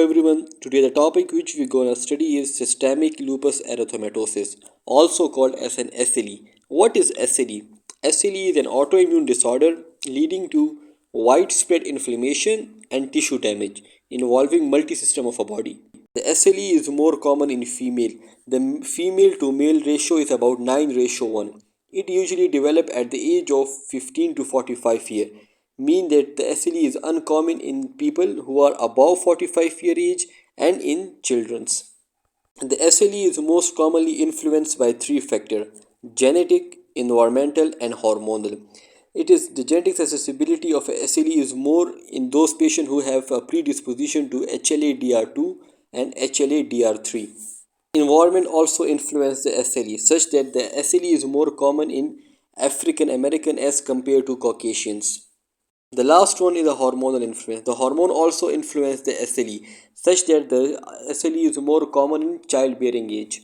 everyone, today the topic which we're gonna study is systemic lupus erythematosus, also called as an SLE. What is SLE? SLE is an autoimmune disorder leading to widespread inflammation and tissue damage involving multi-system of a body. The SLE is more common in female. The female to male ratio is about 9:1. It usually develops at the age of 15 to 45 years, mean that the SLE is uncommon in people who are above 45-year age and in children's. The SLE is most commonly influenced by three factors: genetic, environmental, and hormonal. It is the genetic susceptibility of SLE is more in those patients who have a predisposition to HLA-DR2 and HLA-DR3. Environment also influences the SLE, such that the SLE is more common in African American as compared to Caucasians. The last one is the hormonal influence. The hormone also influences the SLE, such that the SLE is more common in childbearing age.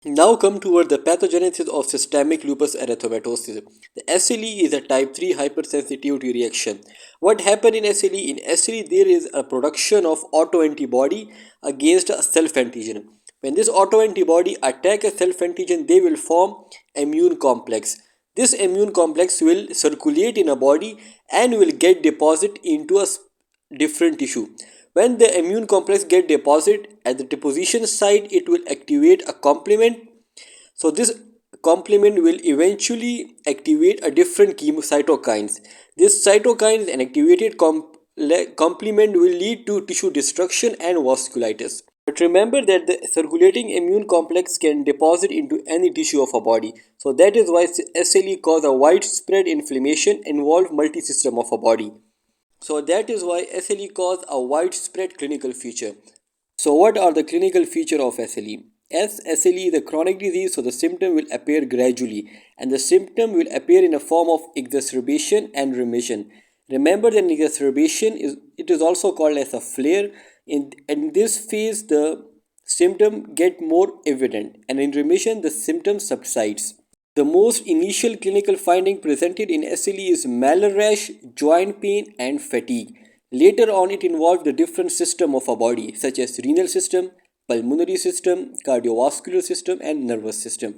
Now come toward the pathogenesis of systemic lupus erythematosus. The SLE is a type 3 hypersensitivity reaction. What happens in SLE? In SLE there is a production of autoantibody against a self-antigen. When this autoantibody attack a self-antigen, they will form immune complex. This immune complex will circulate in a body and will get deposit into a different tissue. When the immune complex get deposit at the deposition site, it will activate a complement. So this complement will eventually activate a different cytokines. This cytokines and activated complement will lead to tissue destruction and vasculitis. But remember that the circulating immune complex can deposit into any tissue of a body. So that is why SLE cause a widespread inflammation involve multi-system of a body. So that is why SLE cause a widespread clinical feature. So what are the clinical feature of SLE? As SLE is a chronic disease, so the symptom will appear gradually, and the symptom will appear in a form of exacerbation and remission. Remember that exacerbation is also called as a flare. In this phase, the symptom get more evident, and in remission, the symptom subsides. The most initial clinical finding presented in SLE is malar rash, joint pain, and fatigue. Later on, it involved the different system of a body, such as renal system, pulmonary system, cardiovascular system, and nervous system.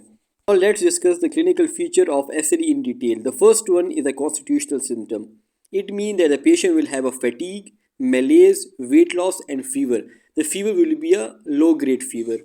Now let's discuss the clinical feature of SLE in detail. The first one is a constitutional symptom. It means that the patient will have a fatigue, malaise, weight loss, and fever. The fever will be a low-grade fever.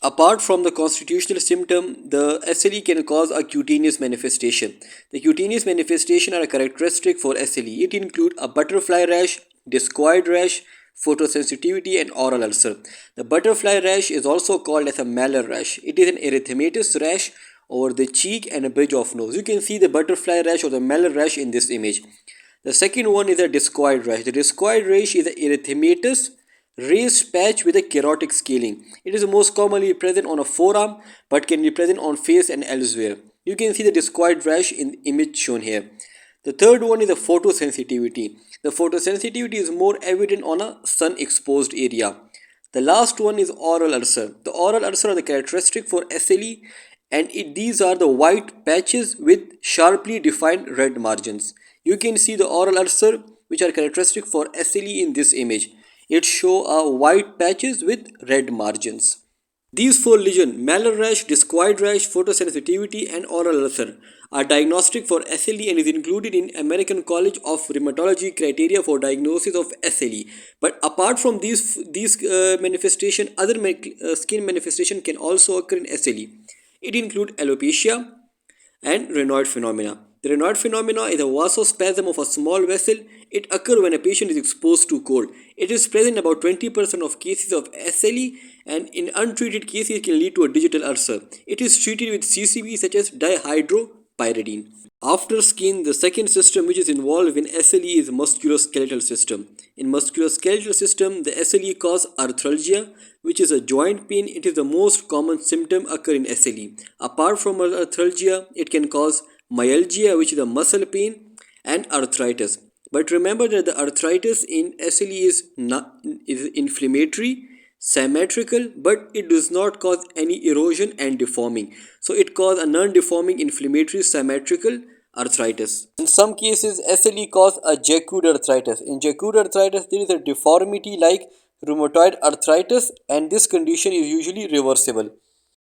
Apart from the constitutional symptom, the SLE can cause a cutaneous manifestation. The cutaneous manifestation are a characteristic for SLE. It includes a butterfly rash, discoid rash, photosensitivity, and oral ulcer. The butterfly rash is also called as a malar rash. It is an erythematous rash over the cheek and a bridge of nose. You can see the butterfly rash or the malar rash in this image. The second one is a discoid rash. The discoid rash is an erythematous raised patch with a kerotic scaling. It is most commonly present on a forearm but can be present on face and elsewhere. You can see the discoid rash in the image shown here. The third one is the photosensitivity. The photosensitivity is more evident on a sun exposed area. The last one is oral ulcer. The oral ulcer are the characteristic for SLE, and these are the white patches with sharply defined red margins. You can see the oral ulcer which are characteristic for SLE in this image. It show a white patches with red margins. These four lesions, malar rash, discoid rash, photosensitivity, and oral ulcer, are diagnostic for SLE and is included in American College of Rheumatology criteria for diagnosis of SLE. But apart from these manifestation, other skin manifestation can also occur in SLE. It includes alopecia and Raynaud phenomena. The Raynaud phenomena is a vasospasm of a small vessel. It occurs when a patient is exposed to cold. It is present in about 20% of cases of SLE, and in untreated cases it can lead to a digital ulcer. It is treated with CCB such as dihydropyridine. After skin, the second system which is involved in SLE is musculoskeletal system. In musculoskeletal system, the SLE cause arthralgia, which is a joint pain. It is the most common symptom occur in SLE. Apart from arthralgia, it can cause myalgia, which is a muscle pain, and arthritis. But remember that the arthritis in SLE is inflammatory, symmetrical, but it does not cause any erosion and deforming. So it causes a non-deforming inflammatory symmetrical arthritis. In some cases, SLE causes a Jacquard arthritis. In Jacquard arthritis, there is a deformity like rheumatoid arthritis, and this condition is usually reversible.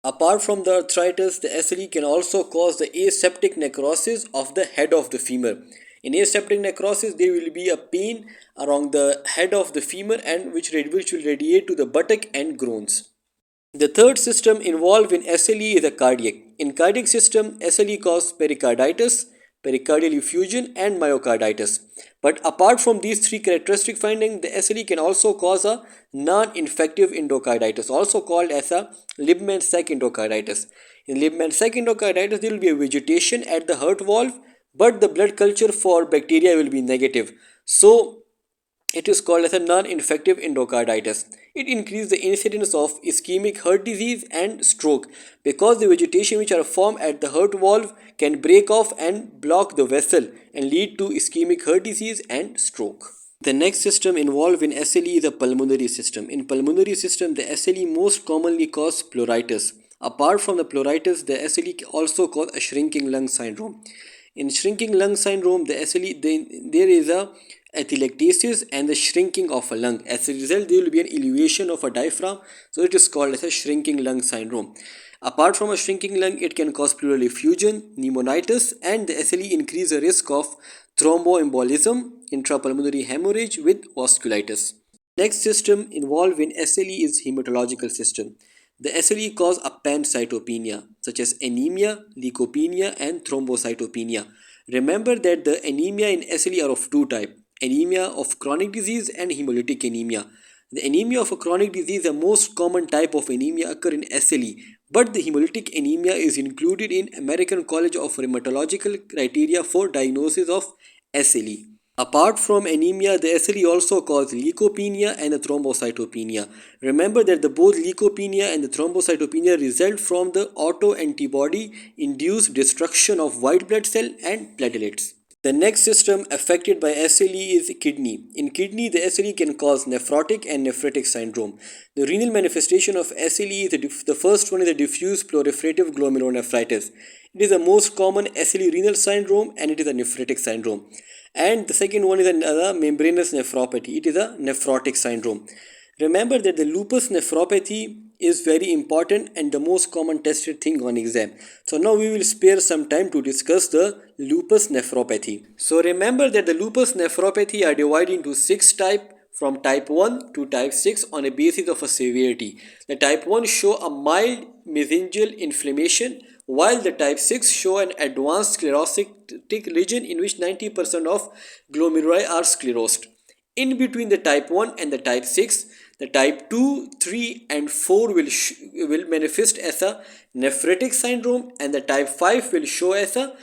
Apart from the arthritis, the SLE can also cause the aseptic necrosis of the head of the femur. In aseptic necrosis, there will be a pain around the head of the femur and which will radiate to the buttock and groins. The third system involved in SLE is the cardiac. In cardiac system, SLE causes pericarditis, pericardial effusion, and myocarditis. But apart from these three characteristic findings, the SLE can also cause a non-infective endocarditis, also called as a Liebman-Sack endocarditis. In Liebman-Sack endocarditis, there will be a vegetation at the heart valve, but the blood culture for bacteria will be negative. So it is called as a non-infective endocarditis. It increases the incidence of ischemic heart disease and stroke because the vegetation which are formed at the heart valve can break off and block the vessel and lead to ischemic heart disease and stroke. The next system involved in SLE is the pulmonary system. In pulmonary system, the SLE most commonly causes pleuritis. Apart from the pleuritis, the SLE also causes a shrinking lung syndrome. In shrinking lung syndrome, the SLE there is a atelectasis and the shrinking of a lung. As a result, there will be an elevation of a diaphragm, so it is called as a shrinking lung syndrome. Apart from a shrinking lung, it can cause pleural effusion, pneumonitis, and the SLE increase the risk of thromboembolism, intrapulmonary hemorrhage with vasculitis. Next system involved in SLE is hematological system. The SLE cause a pancytopenia such as anemia, leukopenia, and thrombocytopenia. Remember that the anemia in SLE are of two types: anemia of chronic disease and hemolytic anemia. The anemia of a chronic disease, the most common type of anemia, occur in SLE, but the hemolytic anemia is included in American College of Rheumatological criteria for diagnosis of SLE. Apart from anemia, the SLE also causes leukopenia and the thrombocytopenia. Remember that the both leukopenia and the thrombocytopenia result from the autoantibody induced destruction of white blood cell and platelets. The next system affected by SLE is kidney. In kidney, the SLE can cause nephrotic and nephritic syndrome. The renal manifestation of SLE is the first one is the diffuse proliferative glomerulonephritis. It is the most common SLE renal syndrome and it is a nephritic syndrome. And the second one is another membranous nephropathy. It is a nephrotic syndrome. Remember that the lupus nephropathy is very important and the most common tested thing on exam. So now we will spare some time to discuss the lupus nephropathy. So remember that the lupus nephropathy are divided into 6 types from type 1 to type 6 on a basis of a severity. The type 1 show a mild mesangial inflammation, while the type 6 show an advanced sclerotic lesion in which 90% of glomeruli are sclerosed. In between the type 1 and the type 6, the type 2, 3 and 4 will manifest as a nephritic syndrome and the type 5 will show as a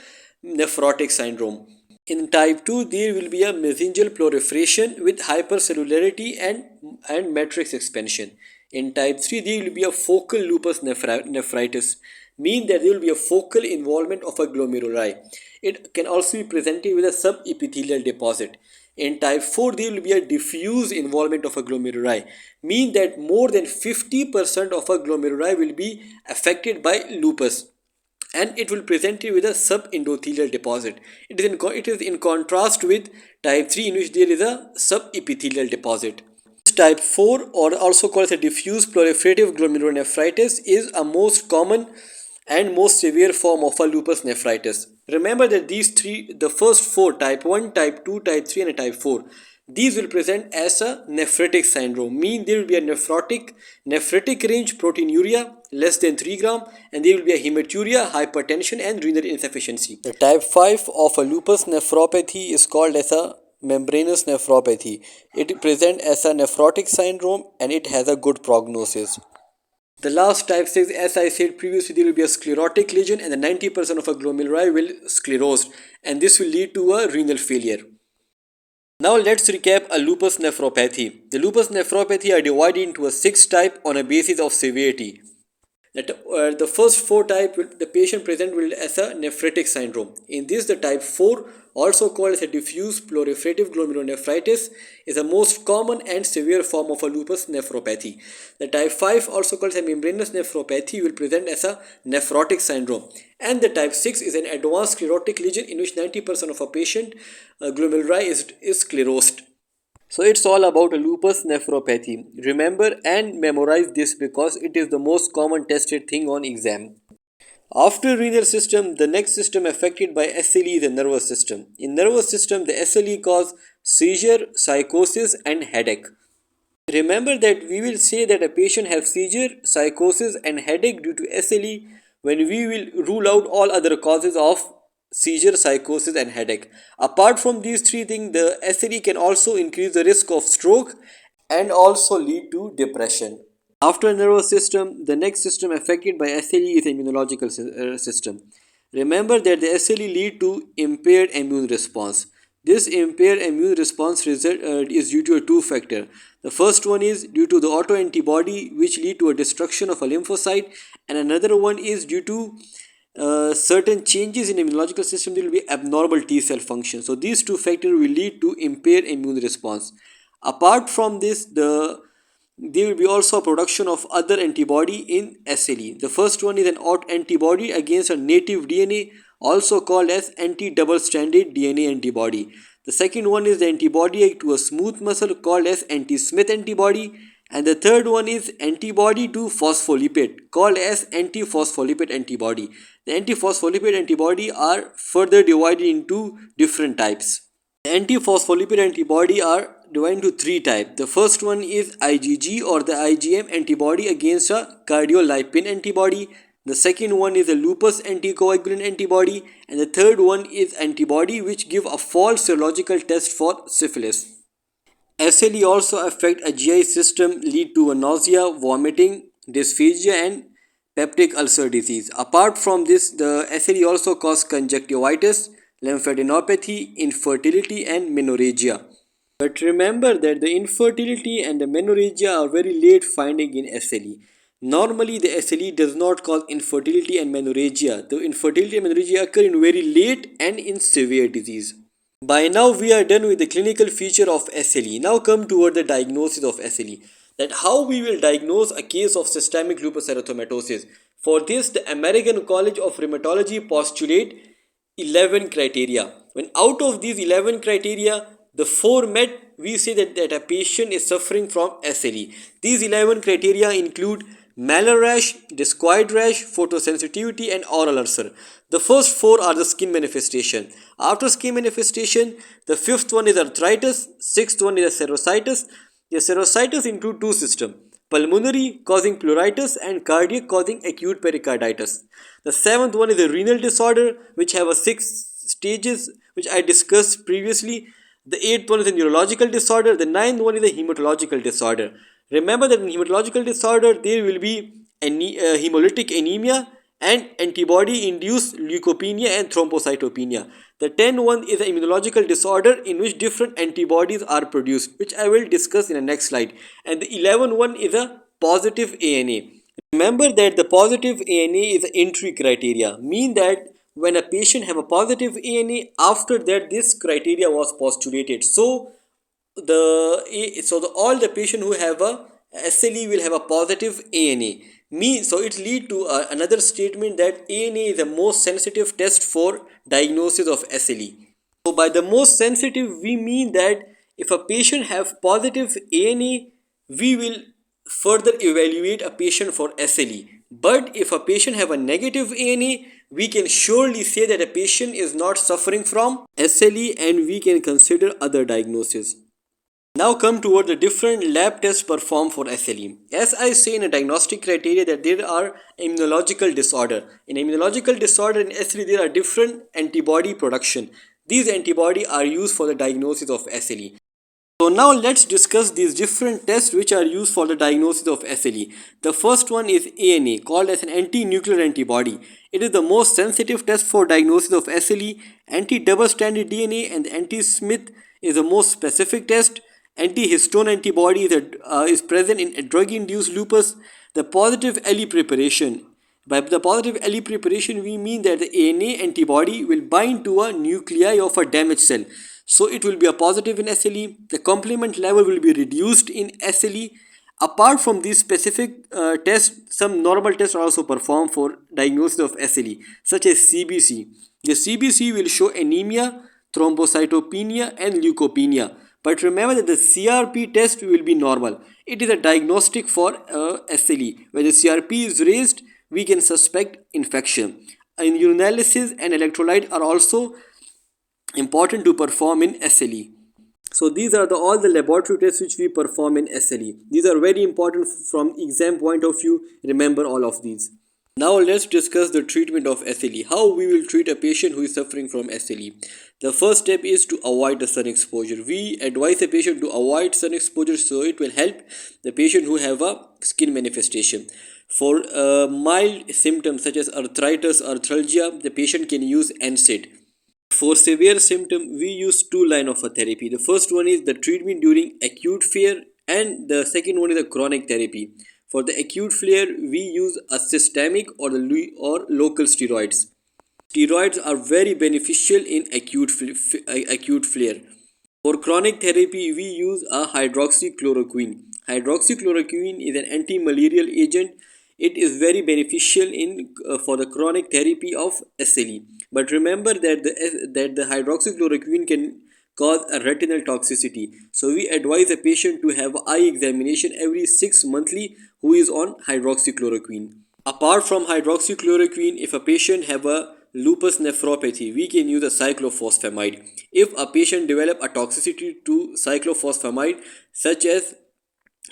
nephrotic syndrome. In type 2, there will be a mesangial proliferation with hypercellularity and matrix expansion. In type 3, there will be a focal lupus nephritis, mean that there will be a focal involvement of a glomeruli. It can also be presented with a subepithelial deposit. In type 4, there will be a diffuse involvement of a glomeruli, mean that more than 50% of a glomeruli will be affected by lupus and it will present you with a subendothelial deposit. It is in contrast with type 3 in which there is a subepithelial deposit. Type 4, or also called as a diffuse proliferative glomerulonephritis, is a most common and most severe form of a lupus nephritis. Remember that these three, the first four, type 1, type 2, type 3 and type 4, these will present as a nephritic syndrome, mean there will be a nephritic range proteinuria less than 3 gram and there will be a hematuria, hypertension and renal insufficiency. The type 5 of a lupus nephropathy is called as a membranous nephropathy. It presents as a nephrotic syndrome and it has a good prognosis. The last type 6, as I said previously, there will be a sclerotic lesion and the 90% of a glomeruli will sclerose and this will lead to a renal failure. Now let's recap a lupus nephropathy. The lupus nephropathy are divided into a 6 type on a basis of severity. The first 4 type, the patient present will as a nephritic syndrome. In this, the type 4, also called as a diffuse proliferative glomerulonephritis, is the most common and severe form of a lupus nephropathy. The type 5, also called as a membranous nephropathy, will present as a nephrotic syndrome. And the type 6 is an advanced sclerotic lesion in which 90% of a patient glomeruli is sclerosed. So it's all about a lupus nephropathy. Remember and memorize this because it is the most common tested thing on exam. After renal system, the next system affected by SLE is the nervous system. In nervous system, the SLE cause seizure, psychosis and headache. Remember that we will say that a patient has seizure, psychosis and headache due to SLE when we will rule out all other causes of seizure, psychosis and headache. Apart from these three things, the SLE can also increase the risk of stroke and also lead to depression. After nervous system, the next system affected by SLE is immunological system. Remember that the SLE lead to impaired immune response. This impaired immune response result is due to a two factor. The first one is due to the autoantibody which lead to a destruction of a lymphocyte, and another one is due to certain changes in immunological system. There will be abnormal T cell function. So these two factors will lead to impaired immune response. Apart from this, there will be also a production of other antibody in SLE. The first one is an antibody against a native DNA, also called as anti-double stranded DNA antibody. The second one is the antibody to a smooth muscle called as anti-Smith antibody, and the third one is antibody to phospholipid called as anti-phospholipid antibody. The anti-phospholipid antibody are further divided into different types. Anti-phospholipid antibody are divided into three types. The first one is IgG or the IgM antibody against a cardiolipin antibody. The second one is a lupus anticoagulant antibody, and the third one is antibody which give a false serological test for syphilis. SLE also affect a GI system, lead to a nausea, vomiting, dysphagia and peptic ulcer disease. Apart from this, the SLE also cause conjunctivitis, lymphadenopathy, infertility and menorrhagia. But remember that the infertility and the menorrhagia are very late finding in SLE. Normally, the SLE does not cause infertility and menorrhagia. The infertility and menorrhagia occur in very late and in severe disease. By now we are done with the clinical feature of SLE. Now come toward the diagnosis of SLE. That how we will diagnose a case of systemic lupus erythematosus. For this, the American College of Rheumatology postulate 11 criteria. When out of these 11 criteria, the 4 met, we say that a patient is suffering from SLE. These 11 criteria include malar rash, discoid rash, photosensitivity and oral ulcer. The first 4 are the skin manifestation. After skin manifestation, the fifth one is arthritis, sixth one is a serositis. The serositis include two systems: pulmonary causing pleuritis and cardiac causing acute pericarditis. The seventh one is a renal disorder which have a 6 stages which I discussed previously. The eighth one is a neurological disorder. The ninth one is a hematological disorder. Remember that in hematological disorder there will be hemolytic anemia and antibody induced leukopenia and thrombocytopenia. The 10th one is an immunological disorder in which different antibodies are produced, which I will discuss in the next slide. And the 11th one is a positive ANA. Remember that the positive ANA is the entry criteria, mean that when a patient have a positive ANA, after that this criteria was postulated. So all the patient who have a SLE will have a positive ANA. So it lead to another statement that ANA is the most sensitive test for diagnosis of SLE. So by the most sensitive, we mean that if a patient have positive ANA, we will further evaluate a patient for SLE. But if a patient have a negative ANA, we can surely say that a patient is not suffering from SLE and we can consider other diagnoses. Now come toward the different lab tests performed for SLE. As I say in a diagnostic criteria that there are immunological disorder. In immunological disorder in SLE there are different antibody production. These antibody are used for the diagnosis of SLE. So now let's discuss these different tests which are used for the diagnosis of SLE. The first one is ANA, called as an anti-nuclear antibody. It is the most sensitive test for diagnosis of SLE. Anti-double stranded DNA and the anti-Smith is the most specific test. Antihistone antibody is present in drug-induced lupus. The positive LE preparation. By the positive LE preparation, we mean that the ANA antibody will bind to a nuclei of a damaged cell. So it will be a positive in SLE. The complement level will be reduced in SLE. Apart from these specific tests, some normal tests are also performed for diagnosis of SLE, such as CBC. The CBC will show anemia, thrombocytopenia and leukopenia. But remember that the CRP test will be normal. It is a diagnostic for SLE. When the CRP is raised, we can suspect infection. And urinalysis and electrolyte are also important to perform in SLE. So these are all the laboratory tests which we perform in SLE. These are very important from exam point of view. Remember all of these. Now let's discuss the treatment of SLE. How we will treat a patient who is suffering from SLE. The first step is to avoid the sun exposure. We advise the patient to avoid sun exposure so it will help the patient who have a skin manifestation. For mild symptoms such as arthritis or arthralgia, the patient can use NSAID. For severe symptom, we use two lines of a therapy. The first one is the treatment during acute flare, and the second one is the chronic therapy. For the acute flare, we use a systemic or local steroids. Steroids are very beneficial in acute flare. For chronic therapy, we use a hydroxychloroquine. Hydroxychloroquine is an anti-malarial agent. It is very beneficial for the chronic therapy of SLE. But remember that the hydroxychloroquine can cause a retinal toxicity. So we advise a patient to have eye examination every 6 monthly who is on hydroxychloroquine. Apart from hydroxychloroquine, if a patient have a lupus nephropathy, we can use a cyclophosphamide. If a patient develop a toxicity to cyclophosphamide such as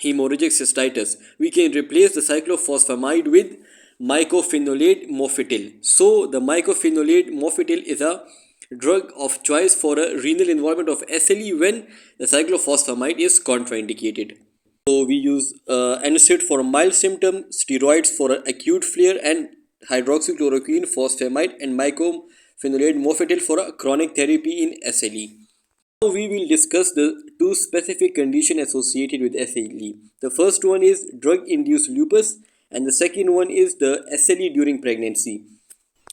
hemorrhagic cystitis, we can replace the cyclophosphamide with mycophenolate mofetil. So the mycophenolate mofetil is a drug of choice for a renal involvement of SLE when the cyclophosphamide is contraindicated. So we use NSAID for mild symptom, steroids for acute flare, and hydroxychloroquine, phosphamide, and mycophenolate mofetil for a chronic therapy in SLE. Now we will discuss the two specific conditions associated with SLE. The first one is drug-induced lupus, and the second one is the SLE during pregnancy.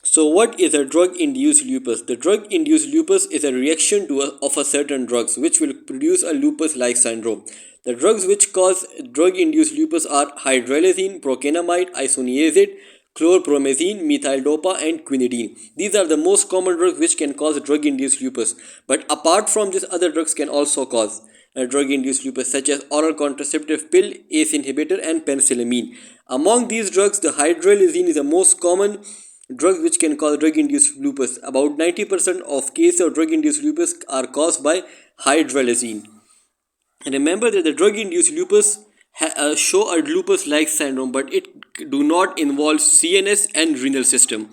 So what is a drug-induced lupus? The drug-induced lupus is a reaction of a certain drugs which will produce a lupus-like syndrome. The drugs which cause drug-induced lupus are hydralazine, procainamide, isoniazid, chlorpromazine, methyl-dopa, and quinidine. These are the most common drugs which can cause drug-induced lupus. But apart from this, other drugs can also cause drug-induced lupus such as oral contraceptive pill, ACE inhibitor, and penicillamine. Among these drugs, the hydralazine is the most common drug which can cause drug-induced lupus. About 90% of cases of drug-induced lupus are caused by hydralazine. Remember that the drug-induced lupus show a lupus-like syndrome, but it do not involve CNS and renal system.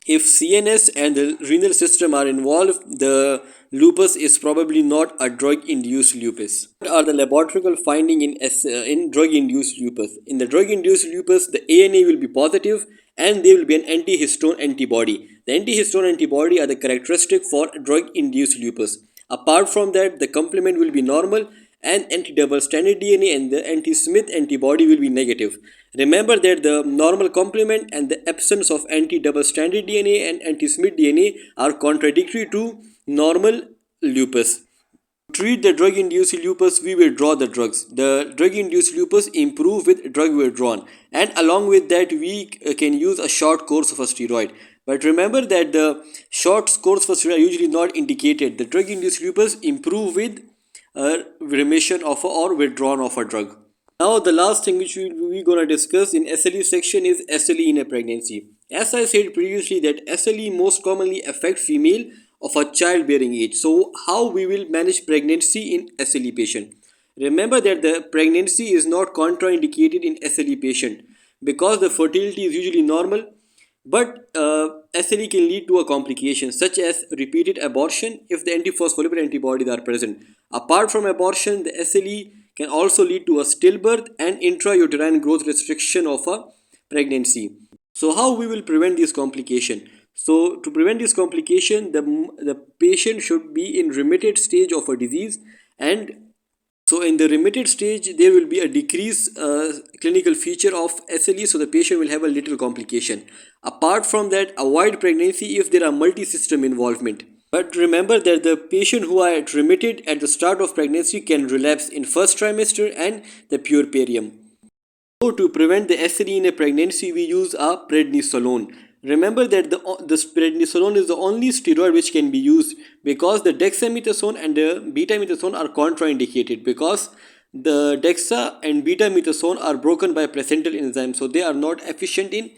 If CNS and the renal system are involved, the lupus is probably not a drug-induced lupus. What are the laboratory findings in drug-induced lupus? In the drug-induced lupus, the ANA will be positive and there will be an anti-histone antibody. The anti-histone antibody are the characteristic for drug-induced lupus. Apart from that, the complement will be normal and anti-double stranded DNA and the anti-Smith antibody will be negative. Remember that the normal complement and the absence of anti-double stranded DNA and anti-Smith DNA are contradictory to normal lupus. To treat the drug-induced lupus, we withdraw the drugs. The drug-induced lupus improve with drug withdrawn, and along with that we can use a short course of a steroid. But remember that the short course of steroid are usually not indicated. The drug-induced lupus improve with remission of or withdrawn of a drug. Now the last thing which we're going to discuss in SLE section is SLE in a pregnancy. As I said previously that SLE most commonly affect female of a childbearing age. So how we will manage pregnancy in SLE patient? Remember that the pregnancy is not contraindicated in SLE patient because the fertility is usually normal. But SLE can lead to a complication such as repeated abortion if the antiphospholipid antibodies are present. Apart from abortion, the SLE can also lead to a stillbirth and intrauterine growth restriction of a pregnancy. So how we will prevent this complication? So to prevent this complication, the patient should be in remitted stage of a disease, and so in the remitted stage, there will be a decreased clinical feature of SLE, so the patient will have a little complication. Apart from that, avoid pregnancy if there are multi-system involvement. But remember that the patient who are remitted at the start of pregnancy can relapse in first trimester and the puerperium. So to prevent the SLE in a pregnancy, we use a prednisolone. Remember that the prednisolone is the only steroid which can be used, because the dexamethasone and the betamethasone are contraindicated, because the dexa and betamethasone are broken by placental enzymes, so they are not efficient in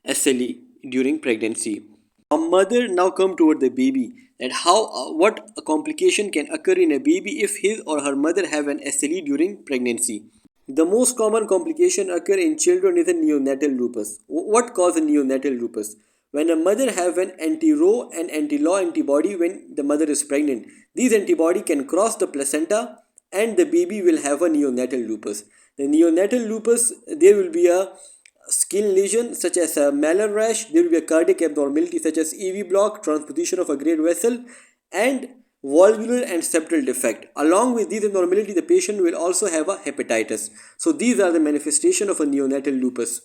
SLE during pregnancy. A mother now come toward the baby, that how what a complication can occur in a baby if his or her mother have an SLE during pregnancy. The most common complication occur in children is a neonatal lupus. What causes neonatal lupus? When a mother have an anti-Rho and anti-law antibody when the mother is pregnant, these antibody can cross the placenta and the baby will have a neonatal lupus. The neonatal lupus, there will be a skin lesion such as a malar rash, there will be a cardiac abnormality such as EV block, transposition of a great vessel, and valvular and septal defect. Along with these abnormality, the patient will also have a hepatitis. So these are the manifestation of a neonatal lupus.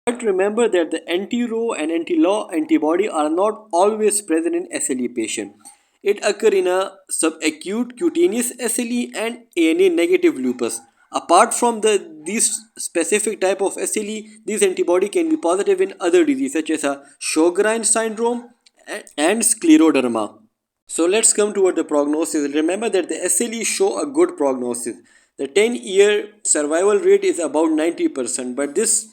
But remember that the anti-Rho and anti-law antibody are not always present in SLE patient. It occur in a subacute cutaneous SLE and ANA negative lupus. Apart from these specific type of SLE, these antibody can be positive in other diseases such as a Sjogren's syndrome and scleroderma. So let's come toward the prognosis. Remember that the SLE show a good prognosis. The 10-year survival rate is about 90%, but this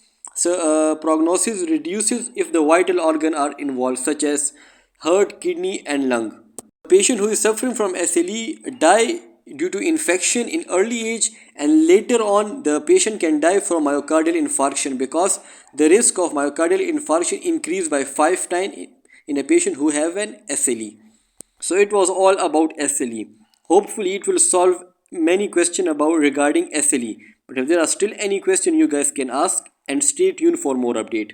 prognosis reduces if the vital organ are involved, such as heart, kidney, and lung. A patient who is suffering from SLE die due to infection in early age, and later on the patient can die from myocardial infarction, because the risk of myocardial infarction increase by 5 times in a patient who have an SLE. So it was all about SLE. Hopefully it will solve many questions about regarding SLE. But if there are still any question, you guys can ask, and stay tuned for more update.